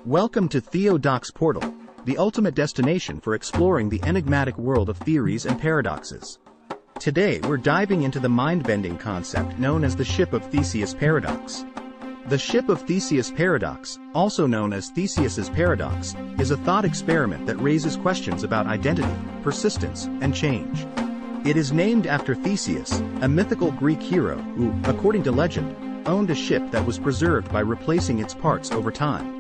Welcome to Theodoc's Portal, the ultimate destination for exploring the enigmatic world of theories and paradoxes. Today we're diving into the mind-bending concept known as the Ship of Theseus paradox. The Ship of Theseus paradox, also known as Theseus's paradox, is a thought experiment that raises questions about identity, persistence, and change. It is named after Theseus, a mythical Greek hero who, according to legend, owned a ship that was preserved by replacing its parts over time.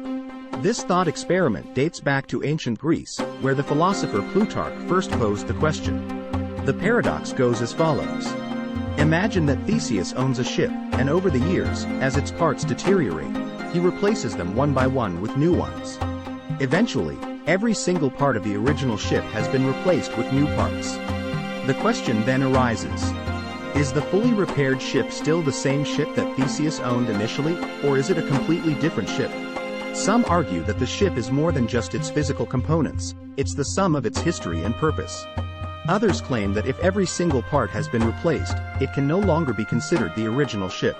This thought experiment dates back to ancient Greece, where the philosopher Plutarch first posed the question. The paradox goes as follows. Imagine that Theseus owns a ship, and over the years, as its parts deteriorate, he replaces them one by one with new ones. Eventually, every single part of the original ship has been replaced with new parts. The question then arises. Is the fully repaired ship still the same ship that Theseus owned initially, or is it a completely different ship? Some argue that the ship is more than just its physical components, it's the sum of its history and purpose. Others claim that if every single part has been replaced, it can no longer be considered the original ship.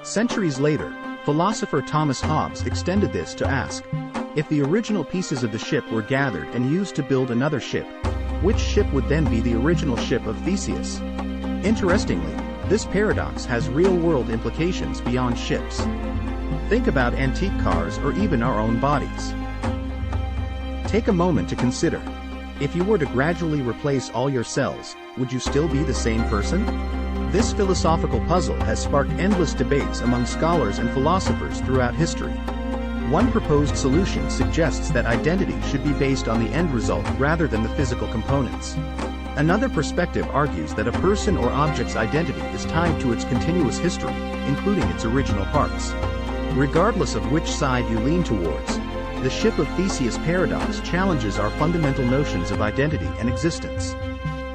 Centuries later, philosopher Thomas Hobbes extended this to ask, if the original pieces of the ship were gathered and used to build another ship, which ship would then be the original ship of Theseus? Interestingly, this paradox has real-world implications beyond ships. Think about antique cars or even our own bodies. Take a moment to consider. If you were to gradually replace all your cells, would you still be the same person? This philosophical puzzle has sparked endless debates among scholars and philosophers throughout history. One proposed solution suggests that identity should be based on the end result rather than the physical components. Another perspective argues that a person or object's identity is tied to its continuous history, including its original parts. Regardless of which side you lean towards, the Ship of Theseus paradox challenges our fundamental notions of identity and existence.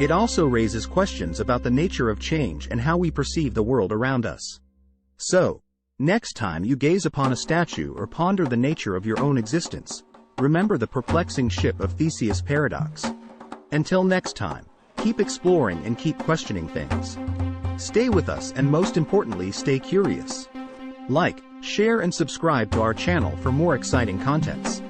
It also raises questions about the nature of change and how we perceive the world around us. So, next time you gaze upon a statue or ponder the nature of your own existence, remember the perplexing Ship of Theseus paradox. Until next time, keep exploring and keep questioning things. Stay with us and most importantly stay curious. Like, share and subscribe to our channel for more exciting contents.